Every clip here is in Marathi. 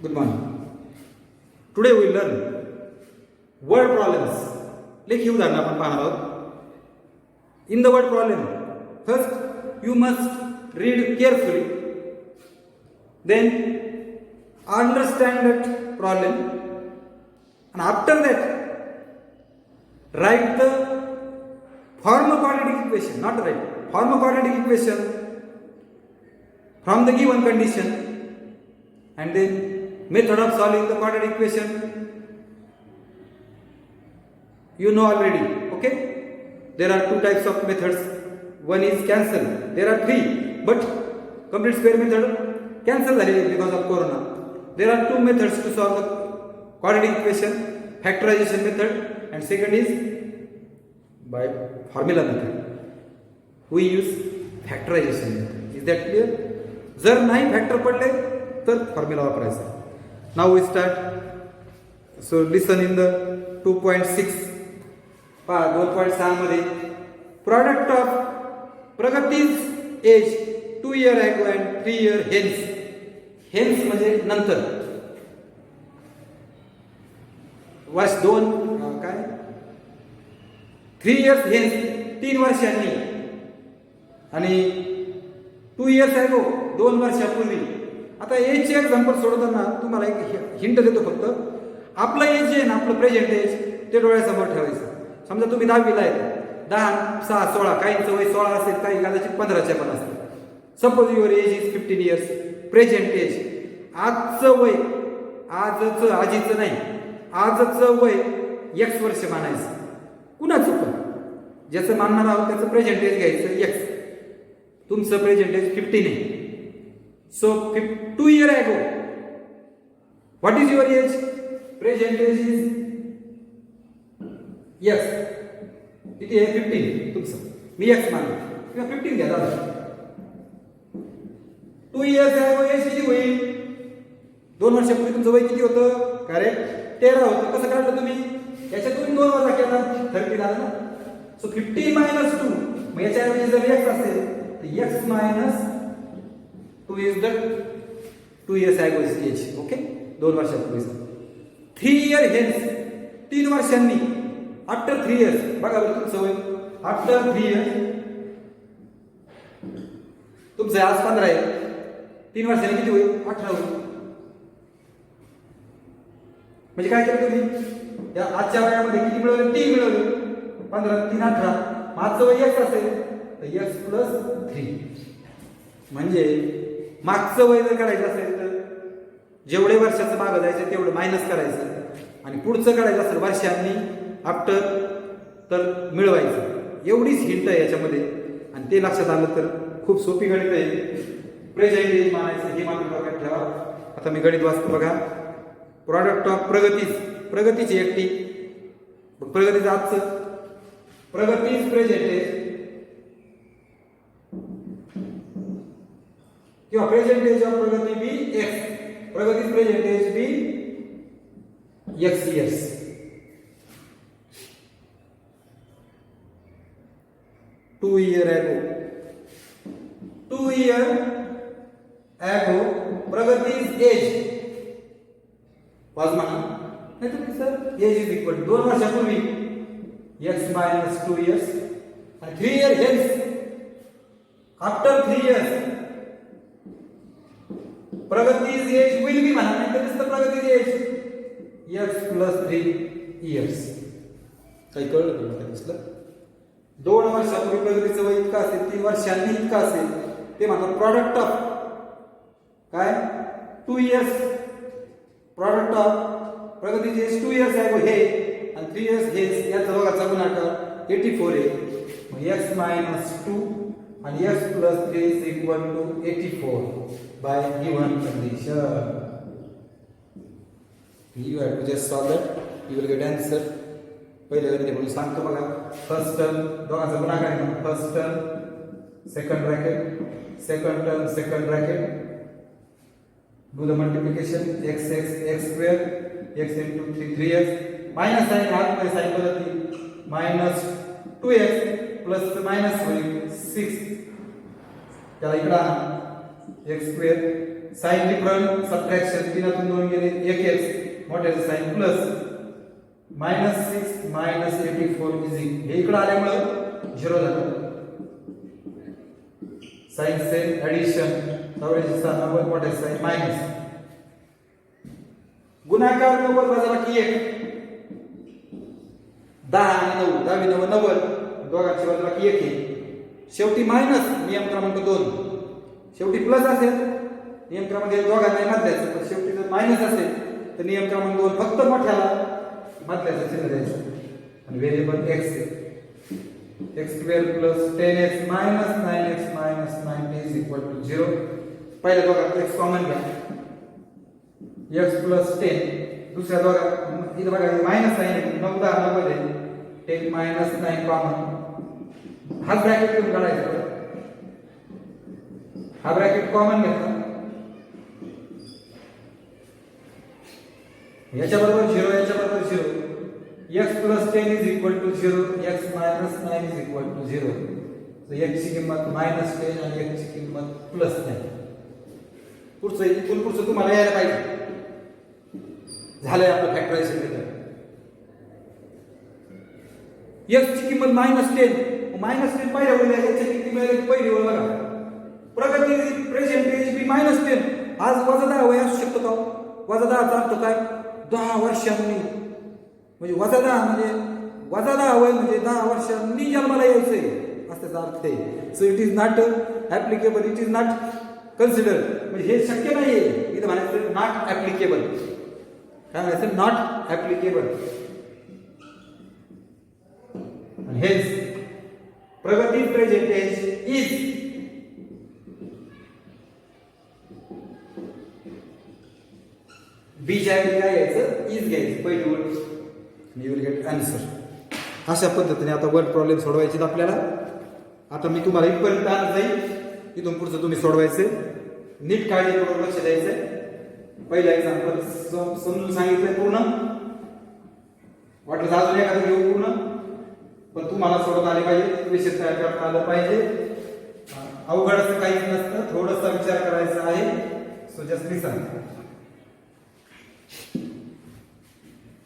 Good morning. Today we will learn word problems. लेखी उदाहरण आपण पाहणार आहोत. In the word problem, first you must read carefully. Then understand that problem, and after that write the form of quadratic equation. Not write form of quadratic equation from the given condition, and then method of solving the quadratic equation you know already. Okay, there are two types of methods. One is cancel. There are three, but complete square method cancel because of corona. There are two methods to solve the quadratic equation: factorization method, and second is by formula method. We use factorization method. Is that clear? जर नाही फॅक्टर पडले तर फॉर्म्युला वापरायचा. Now we start. So listen in the 2.6. 2.6 मध्ये product of Pragati's age 2 year ago and 3 year hence. Hence म्हणजे नंतर. वर्ष 2 काय 3 years hence 3 वर्षांनी आणि 2 years ago 2 वर्षापूर्वी. आता एजचे एक्झाम्पल सोडताना तुम्हाला एक हिंट देतो. फक्त आपलं एज जे आहे ना, आपलं प्रेझेंट एज ते डोळ्यासमोर ठेवायचं. समजा तुम्ही 10वीला आहे, 10, 6, 16, काहींचं वय 16 असेल, काही कदाचित 15च्या पण असते. Suppose your age is 15 years. Present age आजचं वय, आजचं आजीचं नाही, आजचं वय एक्स वर्ष मानायचं. कुणाचं पण ज्याचं मानणार आहोत त्याचं प्रेझेंट एज घ्यायचं एक्स. तुमचं प्रेझेंट एज 15 आहे. So 2 year ago, what is your age? Present age is yes. किती आहे? 15. तुमचं मी x मानतो किंवा 15 घ्या दादा. 2 years ago एज किती होईल? 2 वर्षापूर्वी तुमचं वय किती होतं? करेक्ट 13 होतं. कसं काढलं तुम्ही? याच्यातून 2 वजा केला 30 झालं ना. सो 15 - 2. मग याच्याऐवजी जर x असेल तर x - 2 is the 2 years ago age. Okay, 2 वर्षापूर्वीचा. 3 year hence 3 वर्षांनी. आफ्टर 3 years बघा बरं तुमचं वय आफ्टर 3 years. तुमचं आज 15 आहे, 3 वर्षांनी किती होईल? 18 होईल. म्हणजे काय केलं तुम्ही? या आजच्या वयामध्ये किती मिळवले? 3 मिळवले. 15 3 18. माझं वय x असेल तर x + 3. म्हणजे मागचं वय जर काढायचं असेल तर जेवढे वर्षाचं मागं जायचं तेवढं मायनस करायचं, आणि पुढचं काढायचं असेल वर्षांनी आफ्टर तर मिळवायचं. एवढीच हिंट आहे याच्यामध्ये, आणि ते लक्षात आलं तर खूप सोपी गणित आहे. प्रेझेंट एज मानायचं हे मात्र डोक्यात ठेवा. आता मी गणित वाचतो बघा. प्रॉडक्ट ऑफ प्रगतीची एकटी. प्रगतीचं आजचं प्रगतीच प्रेझेंट एज किंवा present age of Pragati be x. प्रगतीच present age be x years. Two year ago Pragati's age was म्हणा. नाही तुम्ही सर एज इज इक्वल 2 वर्षापूर्वी एक्स - 2 इयर्स आणि 3 year hence after 3 years Pragati's age will be म्हणा. नाही तर नुसतं प्रगतीज एज एक्स + 3 इयर्स. काही कळलं तुम्हाला? दिसलं? 2 वर्षापूर्वी प्रगतीचं वय इतकं असेल, 3 वर्षांनी इतकं असेल. ते म्हणतात प्रॉडक्ट ऑफ काय 2 इयर्स. प्रॉडक्ट ऑफ प्रगतीचे एज 2 इयर्स आहे हे, आणि 3 इयर्स हेच याचा दोघांचा गुणाकार 84 आहे. मग x - 2 and x plus 3 is equal to 84 by given condition. You have to just solve that. You will get answer. पहिले गणित म्हणून सांगतो बघा. फर्स्ट टर्म दोघांचा गुणाकार आहे. First term second bracket, second term second bracket. do the multiplication x square x into 3x minus sign हाथ में साइन बदलती -2x प्लस माइनस होईल 6. त्याला इकडे x square, sign different subtraction, 3 2 गेले 1x मोठ्याचं साइन प्लस -6 -84 हे इकडे आल्यामुळे 0 झालं. साइन सेम ऍडिशन 90 मोठ्याचं साइन मायनस गुणाकार 90 वजाबाकी 1 10 आणि 9 10 9 90 दोघांची वजाबाकी 1 आहे. शेवटी मायनस नियम क्रमांक 2. शेवटी प्लस असेल नियम क्रमांक 1 दोघांना मधल्याचं, तर शेवटी जर मायनस असेल तर नियम क्रमांक 2 फक्त मोठ्याला मधल्याचं चिन्ह द्यायचं. आणि variable x x square plus 10x minus 9x minus 90 is equal to 0. पहिल्या दोघात x कॉमन घ्या, x प्लस 10. दुसऱ्या दोघात इथं बघा मायनस आहे, 9 10 90 आहे, 10 मायनस 9 कॉमन. हा ब्रॅकेट घेऊन काढायचा, हा ब्रॅकेट कॉमन घेतला, याच्या बरोबर 0 याच्या बरोबर 0. x plus 10 is equal to 0, x minus 9 is equal to 0. तर x ची किंमत मायनस 10 आणि x ची किंमत प्लस 9. पुढचं तुम्हाला यायला पाहिजे. झालंय आपलं फॅक्टरायझेशन केलं. x ची किंमत -10 -10 पहिल्या ओळीला याची किती मिळाली पहिली ओळ बघा. प्रगती प्रेझेंटेज बी -10. आज -10 वय असू शकतो का? -10 चा अर्थ काय? 10 वर्षांनी, म्हणजे -10 म्हणजे -10 वय म्हणजे 10 वर्षांनी जन्माला यायचंय असं त्याचा अर्थ आहे. So it is not applicable, it is not consider, म्हणजे हे शक्य नाहीये. इथं म्हणायचं नॉट ऍप्लिकेबल. काय म्हणायचं? Not applicable. हेच प्रगती प्रेझेंटेज इज बीच्या ऐवजी काय घ्यायचं? इज घ्यायचं पहिली ओळ. You will get answer. अशा पद्धतीने आता वर्ड प्रॉब्लेम सोडवायचे आपल्याला. आता मी तुम्हाला इथपर्यंत आणत जाईल, इथून पुढचं तुम्ही सोडवायचे. नीट काळजीपूर्वक लक्ष द्यायचंय. पहिला एक्झाम्पल समजून सांगितलंय पूर्ण, वाटलं अजून एखादं घेऊ पूर्ण, पण तुम्हाला सोडवता आले पाहिजे, विषय तयार करता आलं पाहिजे. अवघड असं काहीच नसतं, थोडासा विचार करायचा आहे. So just listen.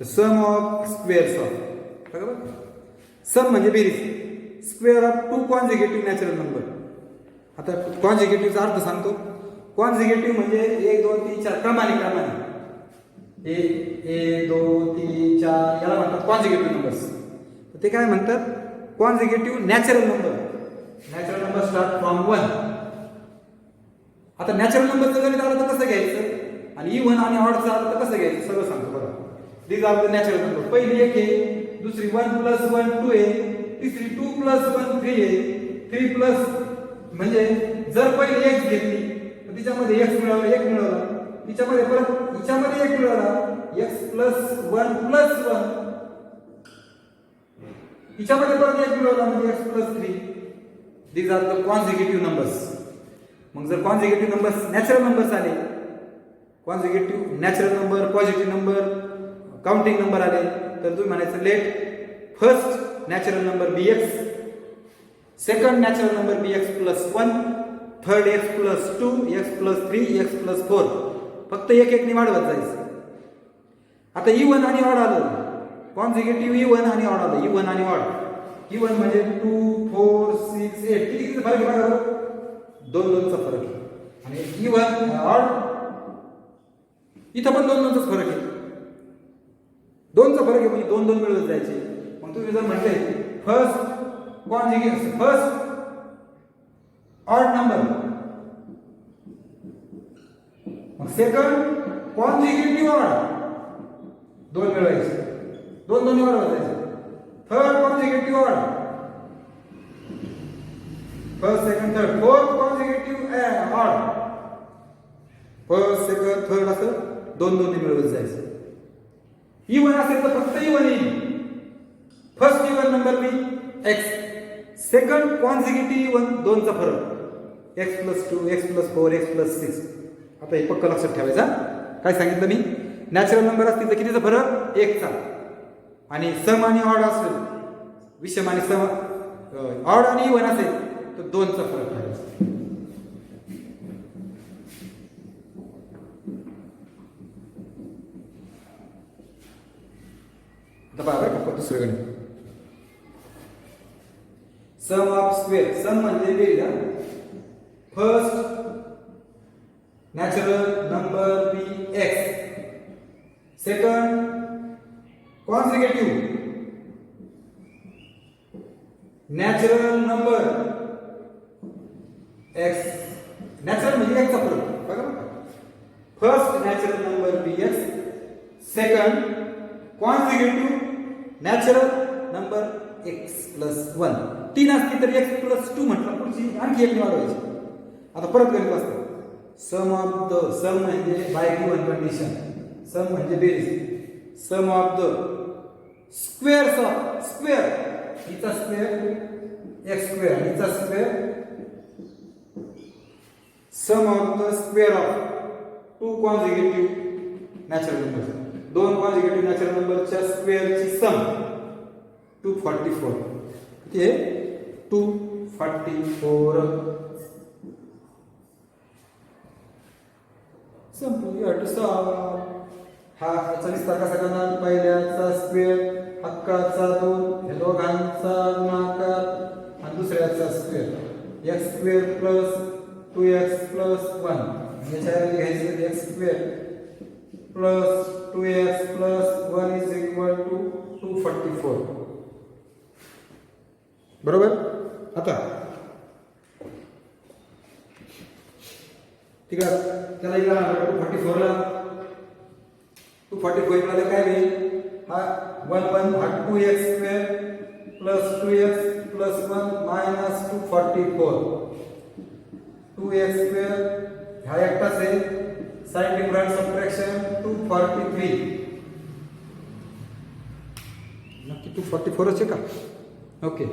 Sum of squares of, बरोबर, सम म्हणजे बेरीज, square of 2 consecutive natural number. आता कॉन्जिक्युटिव्हचा अर्थ सांगतो. कॉन्जिक्युटिव्ह म्हणजे 1 2 3 4 क्रमाने 1 2 3 4 याला म्हणतात कॉन्जिक्युटिव्ह नंबर्स. ते काय म्हणतात? Consecutive natural number. Natural number start from 1. आता नॅचरल नंबरचं गणित आलं तर कसं घ्यायचं आणि इव्हन आणि ऑडचं आलं तर कसं घ्यायचं सगळं सांगतो बघा. These are the natural number. पहिली 1 आहे, दुसरी 1 + 1 2 आहे, तिसरी 2 + 1 3 आहे, 3 प्लस म्हणजे जर पहिली x घेतली तर तिच्यामध्ये x मिळाला, 1 मिळाला, तिच्यामध्ये परत हिच्यामध्ये 1 मिळाला, x + 1 + 1, हिच्यामध्ये परत 1 मिळवला म्हणजे x + 3. These are the consecutive numbers. मग जर कॉन्जिक्युटिव्ह नंबर्स नॅचरल नंबर्स आले, consecutive natural number, positive number, counting number आले, तर तुम्ही म्हणायचं let first natural number be x, second natural number be x + 1, third x + 2, x + 3, x + 4. फक्त 1 1 ने वाढवत जायचं. आता इव्हन आणि ऑड आलं, कॉन्जिक्युटिव्ह इव्हन आणि ऑड आलं. इव्हन आणि ऑड, इव्हन म्हणजे 2 4 6 8 किती फरक आहे बघा, 2 2 चा फरक आहे. आणि इव्हन ऑड इथं पण 2 2 चा फरक आहे. 2 चा फरक आहे म्हणजे 2 2 मिळवत जायचे. मग तुम्ही जर म्हटले first consecutive, first odd number, मग सेकंड कॉन्जिक्युटिव्ह ऑड, 2 मिळवायचे, 2 2 वाढवत जायचे. Third consecutive odd, first second third, fourth consecutive odd, first second third असं 2 2 ने मिळवत जायचं. इव्हन असेल तर फक्त इव्हन येईल. First even number be x, second कॉन्जिक्युटिव्ह even 2 चा फरक, x + 2, x + 4, x + 6. आता हे पक्क लक्षात ठेवायचा. काय सांगितलं मी? नॅचरल नंबर असतील तर कितीचा फरक? 1 चा. आणि सम आणि ऑड असेल, विषम आणि सम, ऑड आणि इव्हन असेल तर 2 चा फरक ठेवायचा. आता पहा बरं का दुसरं गणित. सम ऑफ स्क्वेअर, सम म्हणजे बेरीज. First natural number be x, second consecutive natural number x. Natural म्हणजे एक्सचा फरक बघा. First natural number be x, second consecutive natural number x plus 1. 3 असती तर एक्स प्लस 2 म्हटलं, पुढची आणखी एक वाढवायची. आता परत गणित वाचतो. सम ऑफ द, सम म्हणजे बाय गिवन कंडिशन, सम म्हणजे बेरीज. Sum of the squares of, square हिचा स्क्वेअर एक्स स्क्वेअर आणि हिचा square. Sum of the square of 2 consecutive natural number, 2 consecutive natural नंबरच्या स्क्वेअरची सम 244. किती आहे? 244. संपू. हा याचा विस्तार कसा करणार? पहिल्याचा स्क्वेअर, हक्काचा 2, या दोघांचा गुणाकार आणि दुसऱ्याचा square. X square plus 2x plus 1. याच्या घ्यायचं x square plus 2x plus 1 is equal to 244. बरोबर. आता ठीक आहे, त्याला इकडे 244 ला 244 मध्ये काय होईल? हा 1 हा 2x square plus 2x plus 1 minus 244. 2x square हा एकटाच आहे, साइन डिफरन्स सबट्रॅक्शन 243. नक्की 244 आहे का? Okay.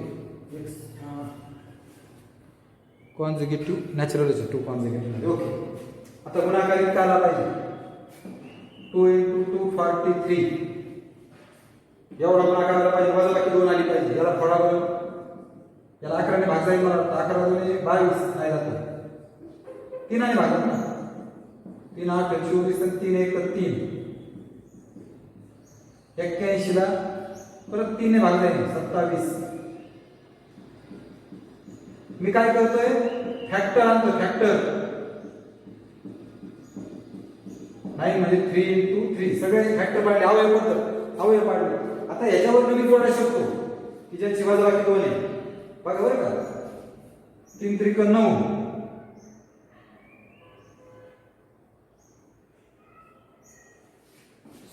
Consecutive natural 2 consecutive. Okay. आता गुणाकार इतका आला पाहिजे. 2 × 243 एवढा गुणाकार आला पाहिजे. वजाबाकी 2 आली पाहिजे. याला थोडा बरं, याला 11 ने भाग जाईल. मला 11 × 2 = 22 नाही जात. 3 ने भागत ना. 3 8 24 आणि 3 1 3. 81 ला परत 3 ने भाग जाईल 27. मी काय करतोय? फॅक्टर आणतो. फॅक्टर 9 म्हणजे 3 × 3 सगळे फॅक्टर पाडले. अवयव पाडले. आता ह्याच्यावर मी जोडा शकतो की ज्यांची वजाबाकी 2 आहे. बघा बरं का. 3 त्रिक 9.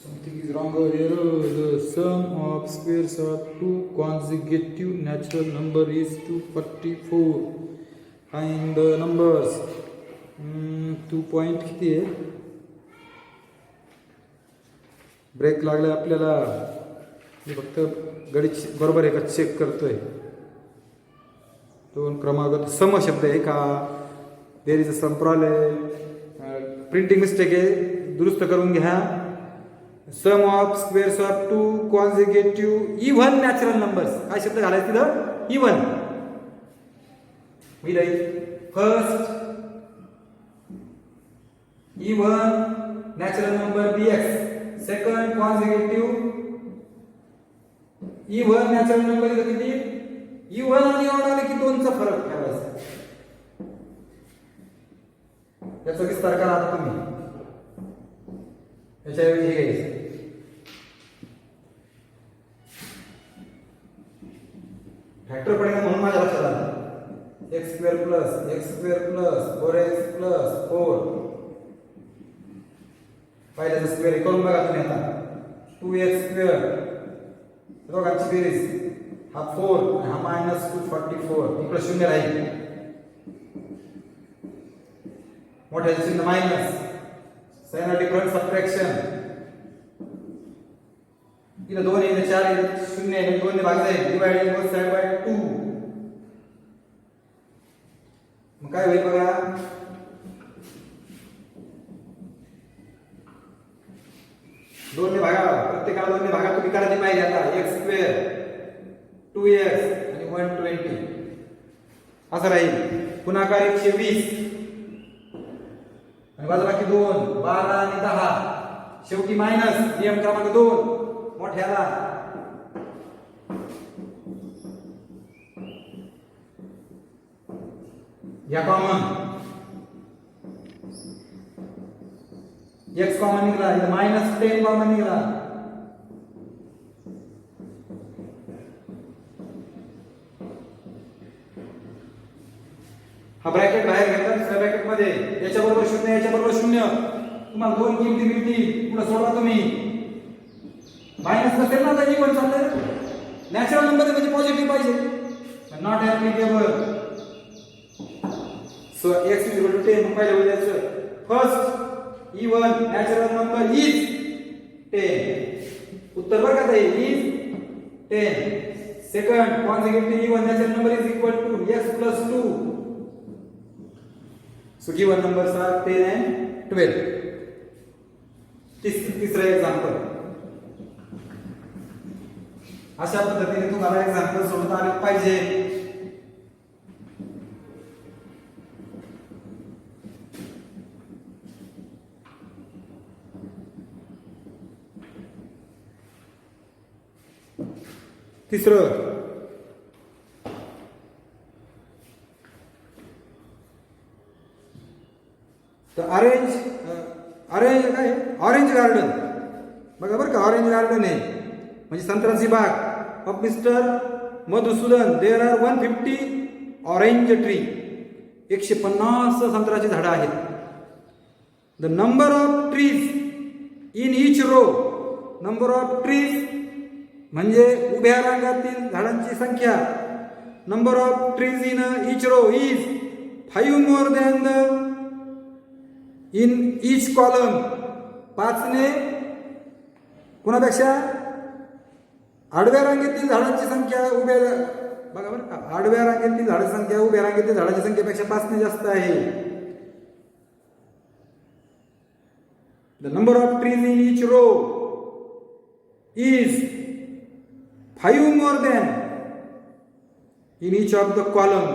Something is wrong here. The sum of squares of 2 consecutive natural number is 244. Find the numbers. 2 point किती आहे? ब्रेक लागलाय आपल्याला. मी फक्त गणित बरोबर आहे का चेक करतोय. 2 क्रमांक सम शब्द आहे का? देअर इज अ संप्रॉल आहे. प्रिंटिंग मिस्टेक आहे, दुरुस्त करून घ्या. Sum of squares of 2 consecutive even natural numbers. काय शब्द घालायचे तिथं? इव्हन. मी first even natural number bx, second consecutive even natural number किती? इव्हन आणि ऑड आले की 2 चा फरक ठेवायचा. याचा विस्तार करा आता तुम्ही. याच्याऐवजी हे घ्यायचं. फॅक्टर पडेल म्हणून माझ्या लक्षात आलं. x square plus 4x plus 4. पहिल्याचं स्क्वेअर करून बघा तुम्ही आता. 2x स्क्वेअर दोघांची बेरीज हा 4 आणि हा मायनस 244. इकडे 0 राहील. मोठ्याचे चिन्ह मायनस. Sign difference subtraction. इथे 2 येईल 4 येईल 0 येईल 2 ने भाग जाईल. Dividing both side by 2. मग काय होईल बघा. दोन ने भागा. प्रत्येकाला 2 ने भागा तुम्ही करायची पाहिजे. आता x स्क्वेअर 2x आणि 120 असं राहील. गुणाकार 120 आणि वजाबाकी 2 12 आणि 10. शेवटी मायनस. नियम क्रमांक 2 मोठ्याला या कॉमन, एक्स कॉमन निघाला, इथं -10 कॉमन निघाला. हा ब्रॅकेट बाहेर घेतला दुसऱ्या ब्रॅकेट मध्ये, याच्याबरोबर 0 याच्याबरोबर 0, तुम्हाला दोन किमती मिळतील. पुढे सोडवा तुम्ही. मायनस नसेल ना तर इव्हन चाललंय. नॅचरल नंबर म्हणजे पॉझिटिव्ह पाहिजे, नॉट ऍप्लिकेबल. सो x = 10 पहिले बोलायचं. First even natural number is 10. उत्तर बघा ताई, is 10. Second consecutive even natural number is equal to x + 2. So given numbers are 10 and 12. तिसरा एक्झाम्पल. अशा पद्धतीने तुम्हाला एक्झाम्पल सोडता आले पाहिजे. तिसरं तर अरेंज काय ऑरेंज गार्डन बघा बरं का. ऑरेंज गार्डन आहे म्हणजे संत्र्याची बाग of mister Madhusudan. There are 150 orange tree. 150 संत्र्याची झाडं आहेत. The number of trees in each row. Number of trees म्हणजे उभ्या रांगातील झाडांची संख्या. Number of trees in each row is 5 more than the in each column. 5 ने कोणापेक्षा आडव्या रांगेतील झाडांची संख्या उभ्या बघा बरं का. आडव्या रांगेतील झाडांची संख्या उभ्या रांगेतील झाडांच्या संख्येपेक्षा 5 ने जास्त आहे. The number of trees in each row is 5 more than in each of the column.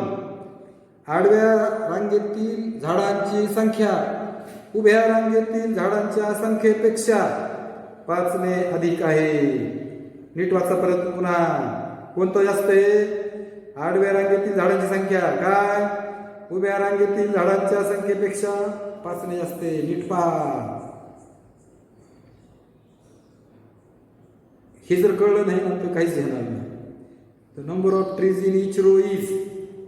आडव्या रांगेतील झाडांची संख्या उभ्या रांगेतील झाडांच्या संख्येपेक्षा 5 ने अधिक आहे. नीट वाचा परत पुन्हा. कोणतं जास्त आहे? आडव्या रांगेतील झाडांची संख्या. काय? उभ्या रांगेतील झाडांच्या संख्येपेक्षा 5 ने जास्त आहे. नीट पहा. हे जर कळलं नाही ना तर काहीच घेणार नाही. The number of trees in each row is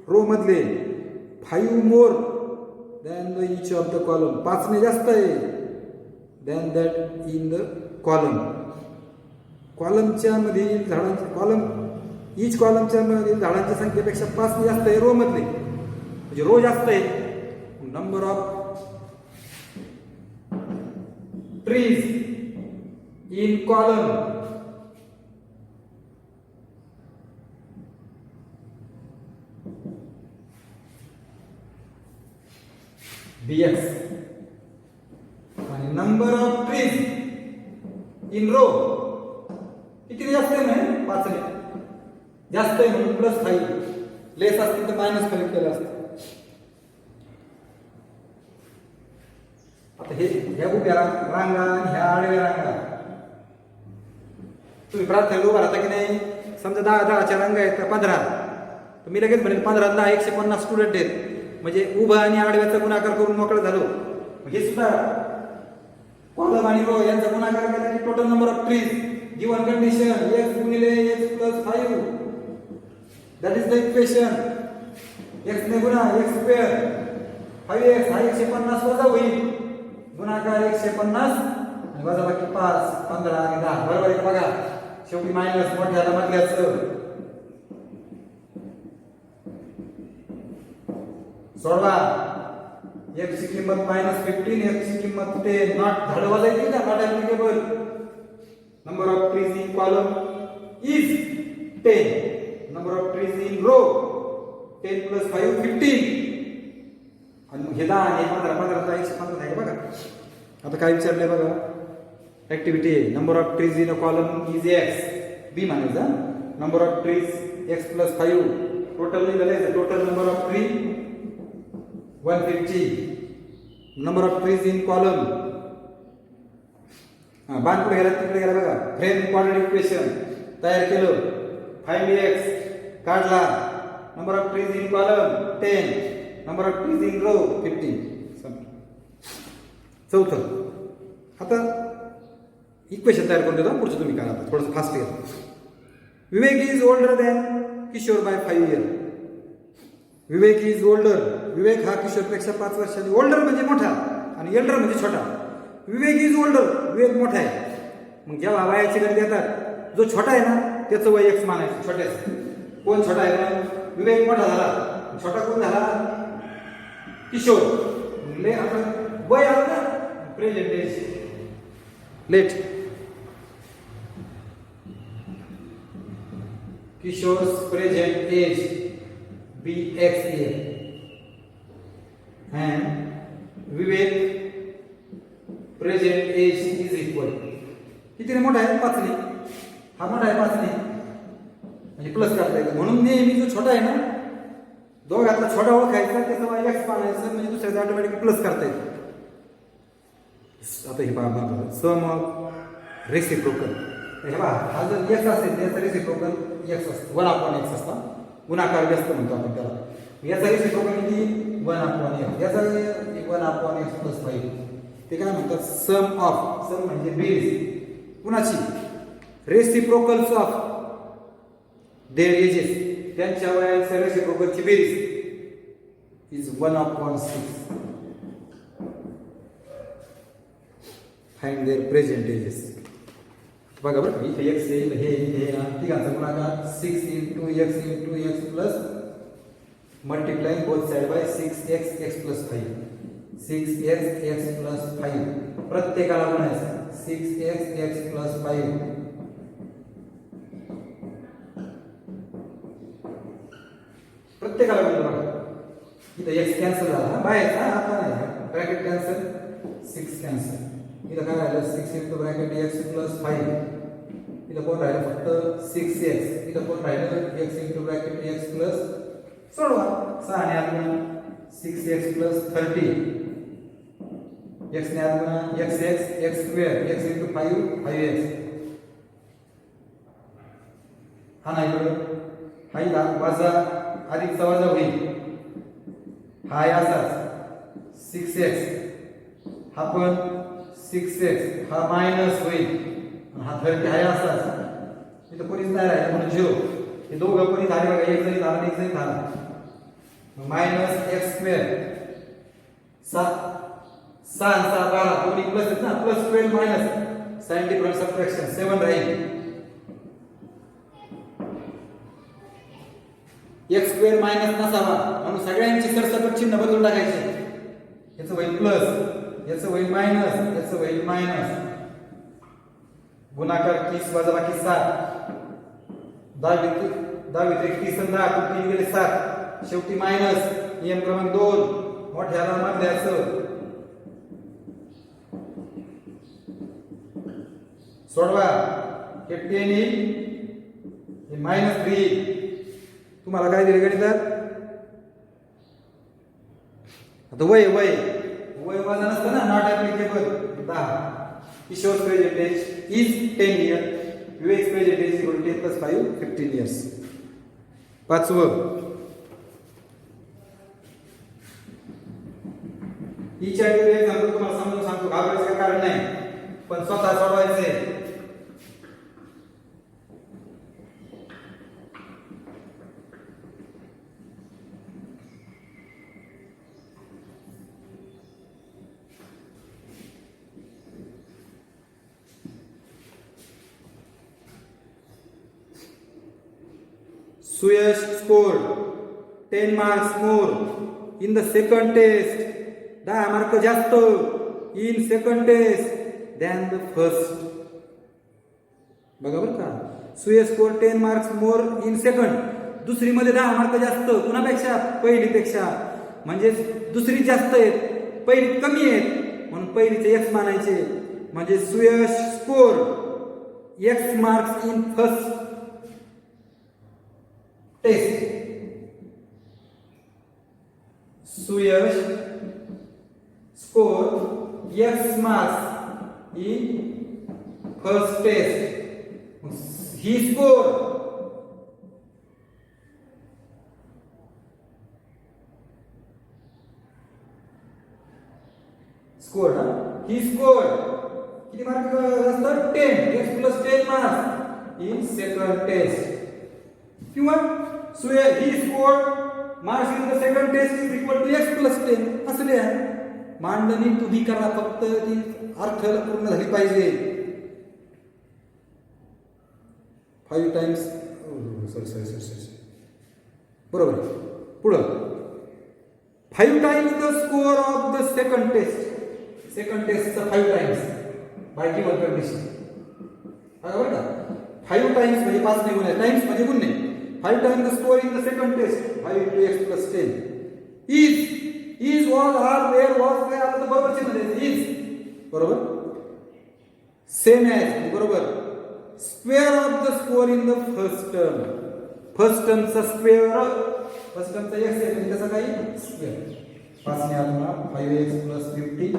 row मधले 5 more than the each of the column. 5 ने जास्त आहे than that in the column. कॉलमच्या मधील झाडांची कॉलम इच कॉलमच्या मधील झाडांच्या संख्येपेक्षा 5 ने जास्त आहे रो मधले. म्हणजे रो जास्त आहे. Number of trees in column dx आणि number of trees in row किती जास्त आहे ना? 5 ने जास्त आहे म्हणून +5. लेस असतील तर -5 केलं असतं. आता हे ह्या उभ्या रांगा आणि ह्या आडव्या रांगा तुम्ही प्रार्थनेला उभा राहता की नाही. समजा 10च्या रांगा आहेत तर 15 तर मी लगेच म्हणेल 15 10 150 स्टुडंट आहेत. म्हणजे उभा आणि आडव्याचा गुणाकार करून मोकळं झालो. हे सुद्धा कॉलम आणि रो यांचा गुणाकार केला की total number of trees given condition x × x + 5 that is the equation. x ने गुणा x². 5x हा 150 वजा होईल. गुणाकार 150 आणि वजा बाकी 5 15 आणि 10 बरोबर आहे बघा. शेवटी मायनस मोठ्याला मधल्याचं. सोडवा. x ची किंमत -15 x ची किंमत 10. नॉट झाड वाजायची ना. Not applicable. Number of trees in column is 10. Number of trees in row 10 + 5 15. आणि मग हे 10 आणि 15 150 आहे बघा. आता काय विचारलंय बघा. ऍक्टिव्हिटी आहे. Number of trees in a column is x. बी म्हणायचं. Number of trees x + 5. Total निघालं. Total number of tree 150. Number of trees in column बाण पुढे गेला तिकडे गेला बघा. फ्रेम क्वाड्रॅटिक इक्वेशन तयार केलं. 5x काढला. Number of trees in column 10. Number of trees in row 15. चौथं, आता इक्वेशन तयार करून देतो, पुढचं तुम्ही करा. थोडंसं फास्ट घ्या. Vivek is older than Kishore by 5 years. Vivek is older. Vivek हा किशोरपेक्षा 5 वर्षांनी, ओल्डर म्हणजे मोठा आणि एल्डर म्हणजे छोटा. विवेक इज ओल्डर, विवेक मोठा आहे. मग जेव्हा वयाची गणती येतात, जो छोटा आहे ना त्याचं वय एक्स मानायचं. छोट्याचं कोण छोटा आहे ना, विवेक मोठा झाला, छोटा कोण झाला, किशोर. ले आपण वय आलं ना, present age let. Kishore's present age BX year and Vivek present age is equal. किती मोठा आहे, 5 ने. हा मोठा आहे 5 ने, म्हणजे प्लस करता येतं. म्हणून नेहमी जो छोटा आहे ना, दोघातला छोटा ओळखायचा, त्याचा वय एक्स मानायचं, म्हणजे दुसऱ्याचं ऑटोमॅटिक प्लस करता येतं. आता हे पहा, सम ऑफ रेसिप्रोकल. हे पहा, हा जर एक्स असेल त्याचा रेसिप्रोकल एक्स असतो, 1/x असता. गुणाकार व्यस्त म्हणतो आपण त्याला. याचा रेसिप्रोकल किती, 1/x. याचा 1/x + 5. ते काय म्हणतात, सम ऑफ. सम म्हणजे बेरीज. कुणाची, रेसिप्रोकल्स ऑफ देअर एजेस. त्यांच्या वयाच्या रेसिप्रोकलची बेरीज is 1/6. Find their present ages. बघा बरं, इथे एक्स येईल, हे तिघांचा गुणाकार 6 × x × x plus multiplying both side by 6x x + 5. 6x x + 5 प्रत्येकाला गुणायचं. 6x x + 5 प्रत्येकाला गुणलं. बघा इथं x कॅन्सल झाला, बाहेर आता नाही, ब्रॅकेट कॅन्सल, 6 कॅन्सल. इथं काय राहिलं, 6 × x + 5. इथं कोण राहिलं, फक्त 6x. इथं कोण राहिलं, x × x प्लस, सोडवा 6 ने आत गुणा 6x + 30. x ने आत गुणा xx x2 x × 5 5x. हा नाही बरोबर, हा इथं वजा अधिकचा वजा होईल. हा असाच 6x, हा पण 6x, हा मायनस होईल. हा 30 आहे असाच. इथं कोणीच नाही राहिलं म्हणून 0. हे दोघं कोणी झाले बघा, एक जरी झाला आणि एक जरी झाला. -x², 6 6 12 दोन्ही प्लस आहेत ना, +12 मायनस साइन डिफरन्स सबट्रॅक्शन 7 राहील. x² मायनस नसावा म्हणून सगळ्यांची सरसकट चिन्ह बदलून टाकायचे. याचं होईल प्लस, याचं होईल मायनस, याचं होईल मायनस. गुणाकार 30 वजाबाकी 7. 10 30 आणि 10 3 गेले 7. शेवटी मायनस. नियम क्रमांक 2, मोठ्याला मधल्याचं सोडवा. हे 10 येईल, हे -3. तुम्हाला काय दिले गणितात, आता वय वय वय वजन असतं ना, not applicable. 10. Kishore present age is 10 years. Vivek present age equal to 10 + 5 15 years. 5वं, इच अँड एव्हरी एक्झाम्पल तुम्हाला समजून सांगतो, घाबरायचं कारण नाही, पण स्वतः सोडवायचंय. Suyash scored 10 marks more in the second test. 10 mark जास्त in second test than the first. बघा बरं का, Suyash score 10 marks more in second. दुसरी मध्ये 10 मार्क जास्त कुणापेक्षा, पहिलीपेक्षा. म्हणजे दुसरी जास्त आहेत, पहिली कमी आहेत, म्हणून पहिलीचे x मानायचे. म्हणजे Suyash score x marks in first test. Suyash score x marks in first test. ही स्कोर स्कोर ना, ही स्कोर किती मार्क असतात 10, x plus 10 marks in second test. किंवा सुये ही score marks in the second test is equal to x plus 10 असं लिहा. मांडणी तुम्ही करा, फक्त ती अर्थ पूर्ण झाली पाहिजे. 5 टाइम्स सॉरी बरोबर. पुढं 5 times the score of the second test. Second टेस्टचा 5 टाइम्स बाय गिवन कंडिशन. बरोबर का? 5 टाइम्स म्हणजे 5 ने गुणले, टाइम्स म्हणजे गुणले. 5 times the score in the second test 5 into x plus 10 is was are where was काय आता बरोबर चिन्ह द्यायचं. is बरोबर सेम as बरोबर square of the score in the first term. First टर्मचा स्क्वेअर, फर्स्ट टर्मचा x आहे म्हणजे त्याचा काही स्क्वेअर. 5 ने आला 5x plus 50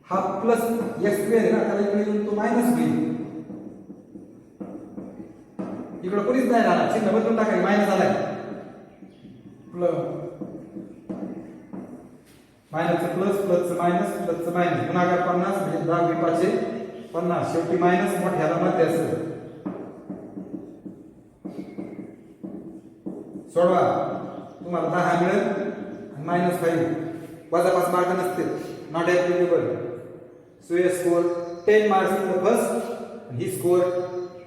हा प्लस x स्क्वेअर आहे ना, त्याला इकडे येऊन तो मायनस होईल. इकडे कोणीच नाही राहणार, चिन्ह बदलून टाकायचं. मायनस आलाय मायनसचं प्लस, प्लसचं मायनस, प्लसचं मायनस. गुणाकार 50 म्हणजे 10 × 5 50. शेवटी मायनस मोठ्याला मध्ये असेल. सोडवा तुम्हाला 10 मिळेल आणि -5 वजा 5 मार्क नसते. Not applicable. सो हे score 10 marks in the first, ही स्कोर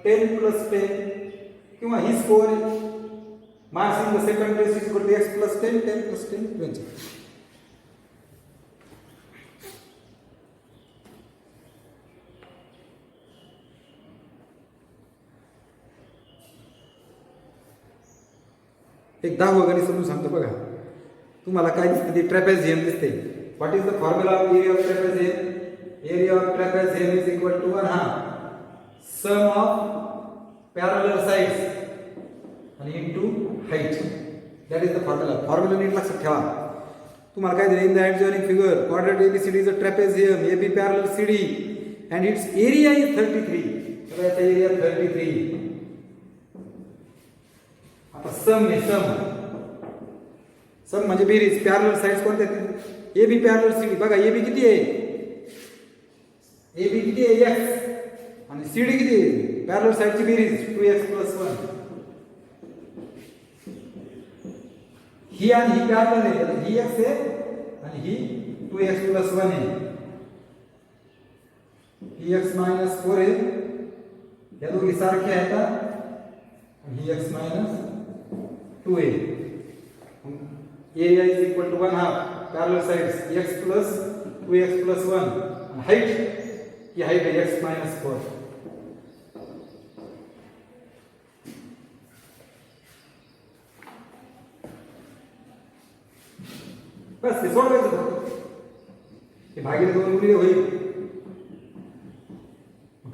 10 plus 10 किंवा ही score marks in the second test is equal to x plus 10 10 plus 10 20. एक 10 गणित समजून सांगतो बघा. तुम्हाला काय दिसते ते ट्रॅपेझियम दिसते. What is the formula of area of trapezium? Area of trapezium is equal to 1/2 sum of parallel sides आणि into height. that is the formula. Formula नीट लक्षात ठेवा. तुम्हाला काय दिले? In the adjoining figure quadrant ABCD is a trapezium AB parallel CD and its area is 33. तर याचा एरिया 33. आता सम आहे, सम म्हणजे बेरीज. पॅरलल साइड्स कोणत्या आहेत? AB parallel CD. बघा AB किती आहे? AB किती आहे? x आणि CD किती आहे? पॅरलल साइडची बेरीज 2x plus 1. ही आणि ही पॅरलल आहे, ही x आहे आणि ही 2x plus 1 आहे. ही x minus 4 आहे, या दोघी सारख्या आहेत आणि ही x minus 2 आहे. area is equal to 1/2 parallel sides x plus 2x plus 1. height की height है x minus 4. बस हे सोडवायचं फक्त. हे भागिले 2 गुणिले होईल.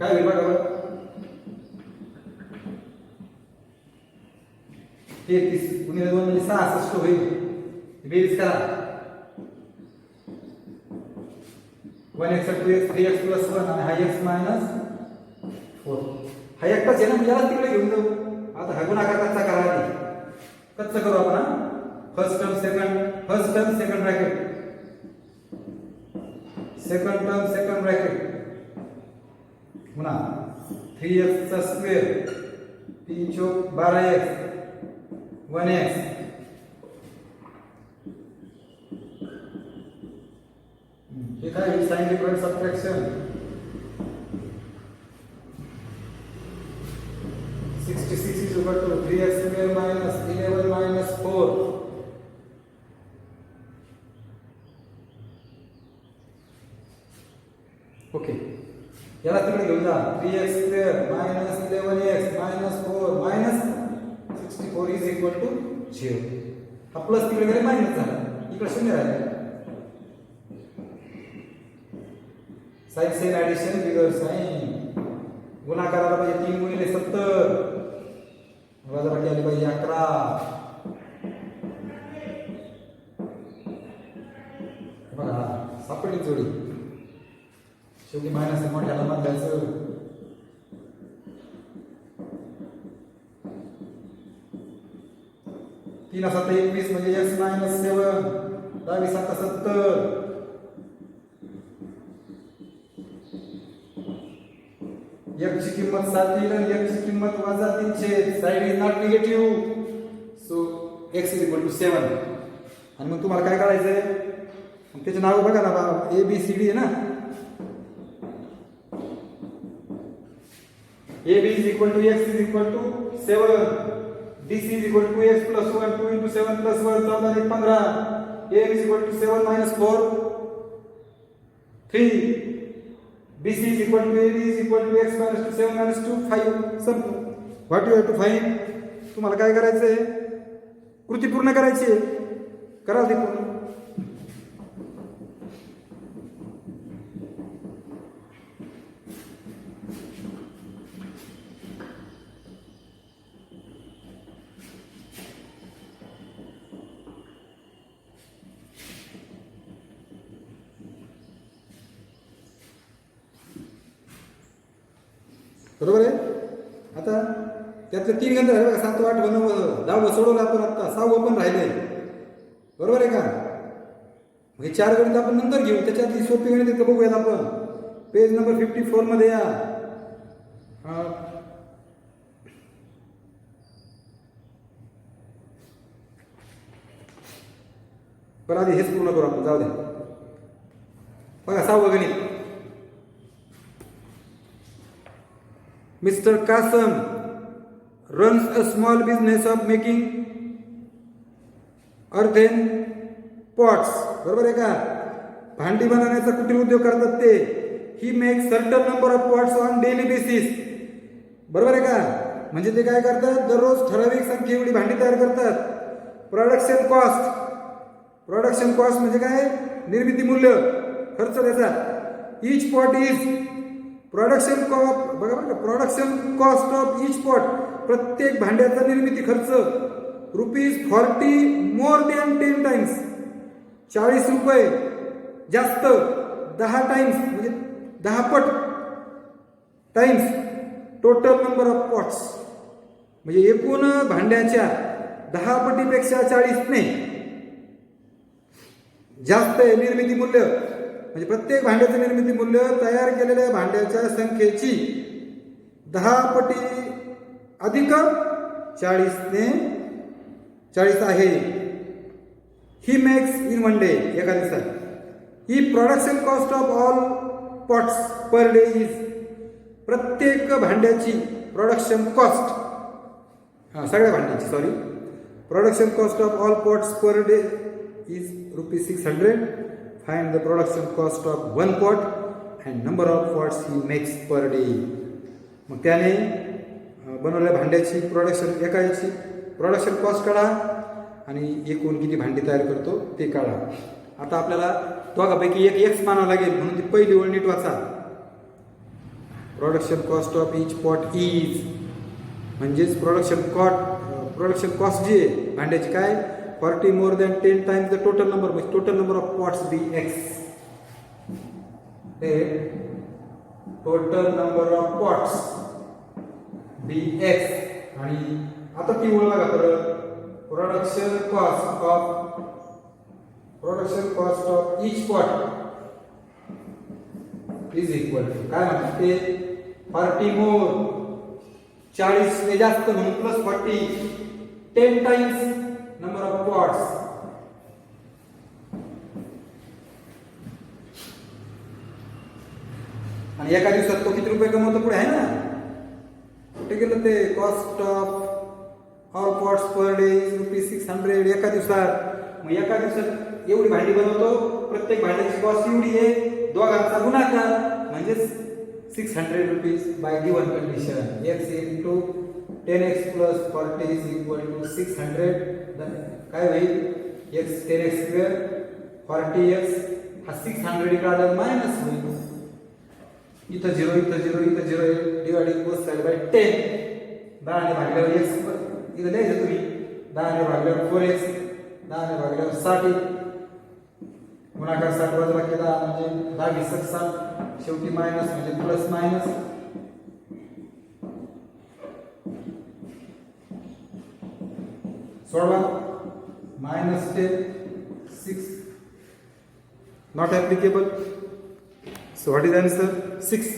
काय होईल बघा बरं? 33 गुणिले 2 म्हणजे 66 होईल. बेरीज करा. 1x 2x 3x plus 1 आणि हा x minus 4. हा एकटाच आहे ना, म्हणजे याला तिकडे घेऊन जाऊ. आता हा गुणाकार कच्चा करा आधी. कच्चा करू आपण. First term second bracket, second term second bracket पुन्हा 3x चा स्क्वेअर 3 चौक 12x 1x हे काय sign different subtraction 66 is equal to 3x square minus 11 minus 4. Okay, याला तिकडे घेऊन जा. 3x square minus 11x minus 4 minus 64 is equal to 0. हा प्लस तिकडे गेले मायनस झाला, इकडे शून्य राहिले. साइन सेम ऍडिशन बिगर साइन. गुणाकाराला पाहिजे 3 गुणिले 70, वजाबाकी आली पाहिजे 11. बघा सापडली जोडी. शेवटी मायनस मोठ्याला मत द्यायचं. तीन 7 21 म्हणजे x minus 7. 10 7 70. x ची किंमत 7 येईल आणि x ची किंमत वजा 300. Side is not negative. So x is equal to 7. आणि मग तुम्हाला काय करायचंय, मग त्याचे नाव बघा ना, ए बी सी डी आहे ना. A B is equal to x is equal to 7. D C is equal to x plus 1 2 into 7 plus 1 14 आणि 15. a is equal to 7 minus 4 3. bc is equal to ad is equal to x minus 2 7 minus 2 5. Simple. What you have to find? तुम्हाला काय करायचं आहे, कृती पूर्ण करायची आहे. करा ती पूर्ण. बरोबर आहे. आता त्यातले 3 गणित आहे बघा, 7 8 9 10 सोडवलं आपण, आता 6 पण राहिले. बरोबर आहे का. हे 4 गणित आपण नंतर घेऊ, त्याच्यात सोपी गणित बघूयात आपण. पेज नंबर 54 मध्ये या. पण आधी हेच पूर्ण करू आपण, जाऊ द्या. बघा 6वं गणित. Mr. Kasam runs a small business of making earthen pots. बरोबर आहे का. भांडी बनवण्याचा कुटीर उद्योग करतात ते. He makes certain number of pots on daily basis. बरोबर आहे का. म्हणजे ते काय करतात, दररोज ठराविक संख्ये एवढी भांडी तयार करतात. प्रोडक्शन कॉस्ट म्हणजे काय, निर्मिती मूल्य, खर्च त्याचा. Each pot is production cost, बघा बरं का, production cost of each pot, प्रत्येक भांड्याचा निर्मिती खर्च ₹40 मोर दॅन 10 टाइम्स, 40 रुपये जास्त, 10 टाइम्स म्हणजे 10 पट times total number of pots. म्हणजे एकूण भांड्याच्या 10 पटीपेक्षा 40 ने जास्त आहे निर्मिती मूल्य. म्हणजे प्रत्येक भांड्याचे निर्मिती मूल्य तयार केलेल्या भांड्याच्या संख्येची 10 पटी अधिक 40 ने 40 आहे. ही मेक्स इन 1 डे, एका दिवसात. ही production cost of all pots per day is, प्रत्येक भांड्याची प्रोडक्शन कॉस्ट, सगळ्या भांड्याची sorry, production cost of all pots per day is ₹600. Find the production cost of 1 pot and number of pots he makes per day. मग त्याने बनवलेल्या भांड्याची एकाची प्रोडक्शन कॉस्ट काढा आणि एकूण किती भांडी तयार करतो ते काढा. आता आपल्याला दोघांपैकी एक एक्स मानावं लागेल, म्हणून ती पहिली ओळ नीट वाचा. Production cost of each pot is, म्हणजेच प्रोडक्शन कॉस्ट जी आहे भांड्याची काय, 40 more than 10 times the total number, which total number of pots be x. Total number of pots be x. आणि आता ती ओळ बघा परत, production cost of each pot is equal to काय म्हणतात ते, 40 more 40 ने जास्त म्हणून plus 40 10 times number of pots. आणि एका दिवसात तो किती रुपये कमवतो पुढे आहे ना, कुठे गेलं ते, cost of all pots per day is ₹600 एका दिवसात. मग एका दिवसात एवढी भांडी बनवतो, प्रत्येक भांड्याची कॉस्ट एवढी आहे, दोघांचा गुणाकार म्हणजेच ₹600 bye given condition. x into 10x plus 40 is equal to 600. काय होईल, x 10x स्क्वेअर 40x, हा 600 इकडे आला मायनस होईल. इथं 0 इथं 0 इथं 0 डिवाइडिंग बोथ साइड बाय 10. 10 ने भागल्यावर x इथं लिहायचं तुम्ही, 10 ने भागल्यावर 4x, 10 ने भागल्यावर 60, गुणाकार 60 वजा केला म्हणजे 10 20 60, शेवटी मायनस म्हणजे प्लस मायनस. सोडवा, -10 6 not applicable. So what is the answer? 6.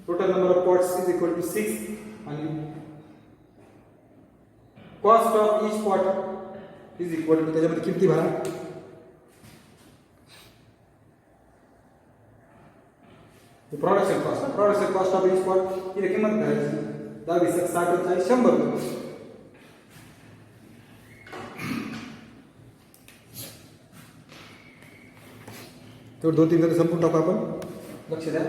Total number of pots is equal to 6 आणि cost of each pot is equal to त्याच्यामध्ये किमती भरा. Production cost of each pot ही किंमत भरायची 10 20 60 40 100. तेवढं 2-3 गणितं संपून टाकू आपण. लक्ष द्या.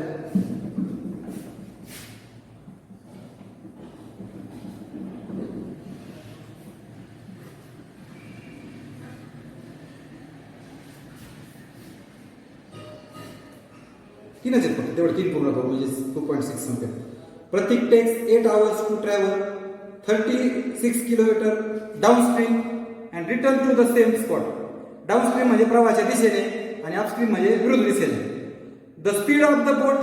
तीनच आहेत फक्त तेवढे 3 पूर्ण करू म्हणजे 2.6 संपेल. Pratik takes 8 hours to travel 36 kilometre downstream and return to the same spot. Downstream म्हणजे प्रवाहाच्या दिशेने आणि अपस्ट्रीम म्हणजे विरुद्ध दिशेने. The speed of the boat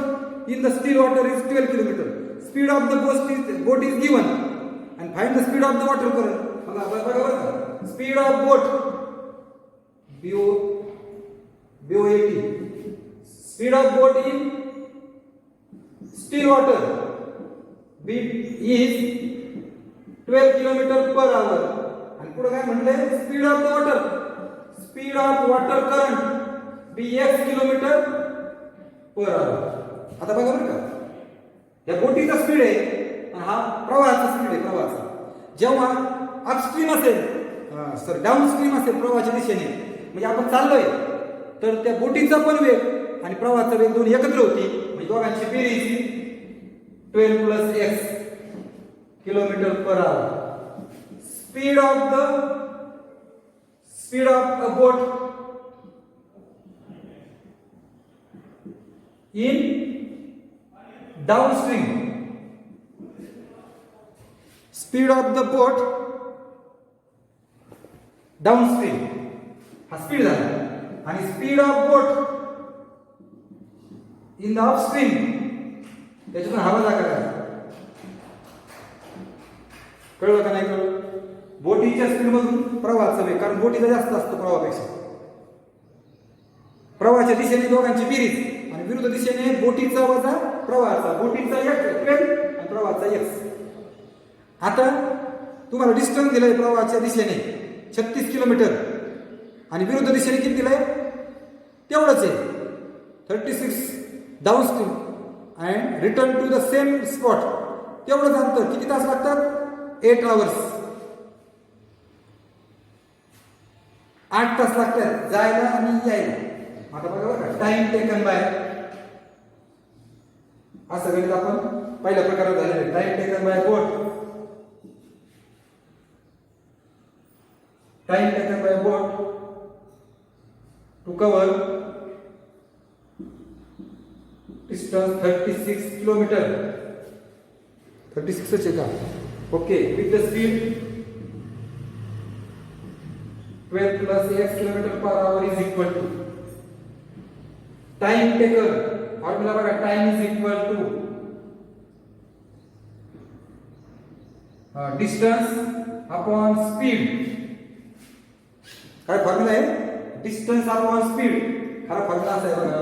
in the still water is 12 kilometre. Speed of the boat is given and find the speed of the water current. बघा बघा speed of boat BO80. Speed of boat in still water is 12 km/h. आणि पुढे काय म्हटले speed of the water, speed of water current bx km/h. आता बघा बरं का या बोटीचा स्पीड आहे आणि हा प्रवाहाचा स्पीड आहे. प्रवाहाचा जेव्हा अपस्ट्रीम असेल डाऊनस्ट्रीम असेल प्रवाहाच्या दिशेने म्हणजे आपण चाललोय तर त्या बोटीचा पण वेग आणि प्रवाहाचा वेग दोन्ही एकत्र होती म्हणजे दोघांची बेरीज 12 + x km/h. Speed of a boat in downstream. Speed of the boat downstream हा स्पीड झाला आणि speed of boat in the upstream त्याच्यातून हवा जागा करा. कळलं का नाही कळलं. बोटीच्या स्पीड मधून प्रवाहाचा वेग कारण बोटीचा जास्त असतो प्रवाहापेक्षा. प्रवाहाच्या दिशेने दोघांची बेरीज आणि विरुद्ध दिशेने बोटीचा वजा प्रवाहाचा. बोटीचा x आणि प्रवाहाचा x. आता तुम्हाला डिस्टन्स दिलाय प्रवाहाच्या दिशेने 36 किलोमीटर आणि विरुद्ध दिशेने किती दिलंय तेवढंच आहे 36 downstream and return to the same spot. तेवढंच अंतर. किती तास लागतात 8 hours. 8 तास लागतात जायला आणि यायला. आता बघा बरं का टाइम टेकन बाय असं गणित आपण पहिल्या प्रकारात झालेलं आहे. Time taken by boat. Time taken by boat to cover distance 36 kilometre. 36 आहे का. Okay. With the speed 12 + x km/h is equal to time taken. Formula बघा time is equal to distance upon speed. काय फॉर्म्युला आहे डिस्टन्स अपॉन स्पीड. खरा फॉर्म्युला असा आहे बघा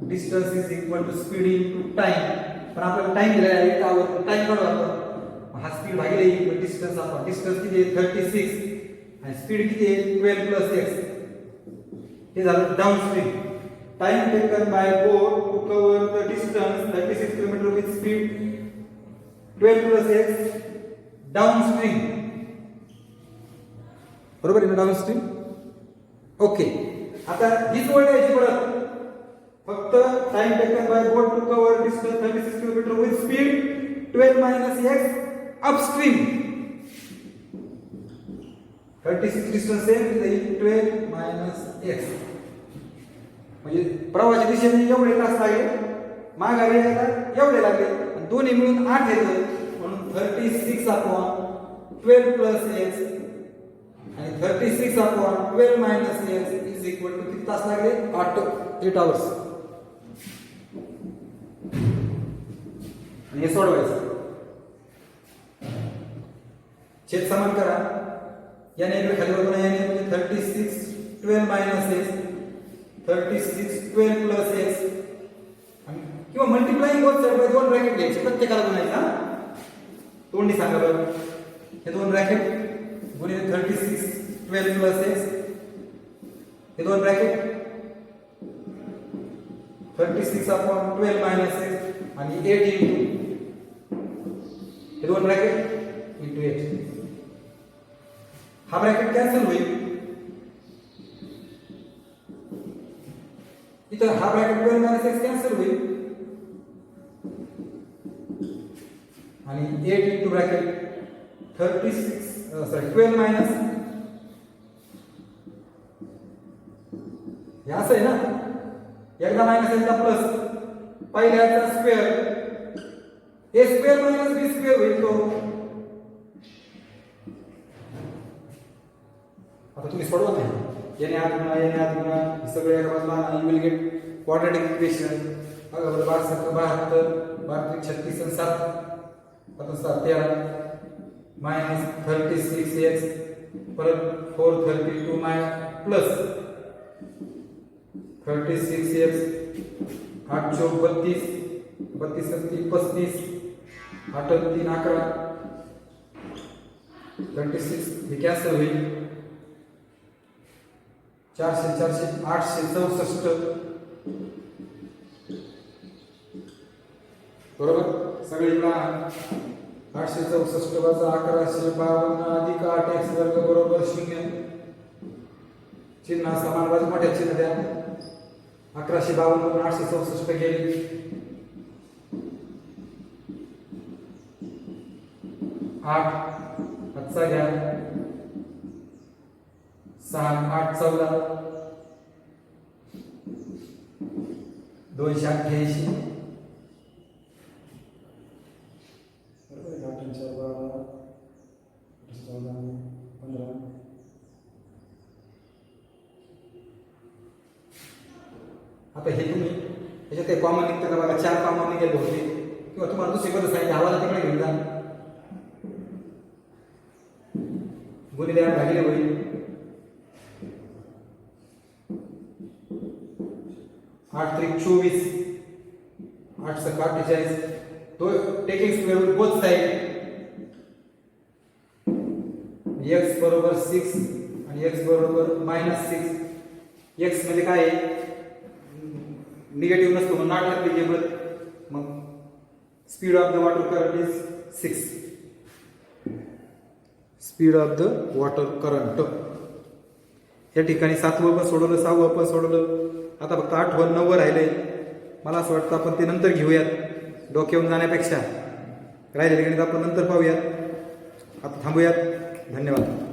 distance is equal to speed into time. पण आपल्याला टाइम दिलेला आहे त्यावर टाइम काढू आपण. हा स्पीड भागिले डिस्टन्स आपण. डिस्टन्स किती आहे 36 आणि स्पीड किती आहे 12 + x. हे झालं downstream. Time taken by boat to cover the distance 36 kilometre with speed 12 + x downstream. बरोबर आहे ना डाऊनस्ट्रीम. ओके. आता हीच ओळ द्यायची परत. फक्त time taken by boat to cover distance 36 kilometre with speed 12 - x upstream. 36 distance आहे 12 - x म्हणजे प्रवाहाच्या दिशेने एवढे तास लागले माघारी यायला एवढे लागले आणि दोन्ही मिळून 8 येतं म्हणून 36 अपॉन 12 + x आणि 36 upon 12 - x is equal to किती तास लागले 8 hours. आणि हे सोडवायचं. छेद समान करा. याने इकडे खाली वरती याने म्हणजे 36 12 - x 36 12 + x किंवा multiplying both side by 2 bracket घ्यायचे प्रत्येकाला गुणायचा तोंडी सांगा बरं हे 2 ब्रॅकेट गुणिले 36 12 प्लस x हे 2 ब्रॅकेट 36 अपॉन 12 मायनस x आणि 8 इंटू हे 2 ब्रॅकेट इंटू 8 हा ब्रॅकेट कॅन्सल होईल इथं हा ब्रॅकेट 12 मायनस x कॅन्सल होईल आणि 8 इंटू ब्रॅकेट 12 मायनस हे असं आहे ना एकदा मायनस एकदा प्लस पहिल्याचा स्क्वेअर ए स्क्वेअर मायनस बी स्क्वेअर होईल तो आता तुम्ही सोडवा नाही याने आत गुणा सगळे एका बाजूला you will get quadratic equation बघा बरं 12 72 36 आणि 7 आता 7 13 मायनस 36x परत 432 मायनस प्लस 36x 8 चौक 32 32 3 35 8 3 11 36 हे कॅन्सल होईल 400 400 864 बरोबर सगळे इकडे 864 वजा 1152 अधिक 8x वर्ग बरोबर 0 चिन्ह समान बाजू मोठ्या चिन्ह द्या 1152 मधून 864 गेली 8 हातचा घ्या 6 8 14 288 आता हे तुम्ही याच्यात काही कॉमन निघतं का बघा 4 कॉमन निघेल होते किंवा तुम्हाला दुसरी पद्धत सांगितली हवाला तिकडे घेऊन जा गुणिले 8 भागिले होईल 8 त्रिक 24 8 सक 48 तो taking square root both side x बरोबर 6 आणि x बरोबर -6 x म्हणजे काय आहे निगेटिव्ह नसतो म्हणून नॉट ऍप्लिकेबल मग speed of the water current is 6 speed of the water current या ठिकाणी 7वं पण सोडवलं 6वं पण सोडवलं आता फक्त 8व 9व राहिले मला असं वाटतं आपण ते नंतर घेऊयात डोक्यावरून जाण्यापेक्षा राहिलेले गणित आपण नंतर पाहूयात आता थांबूयात धन्यवाद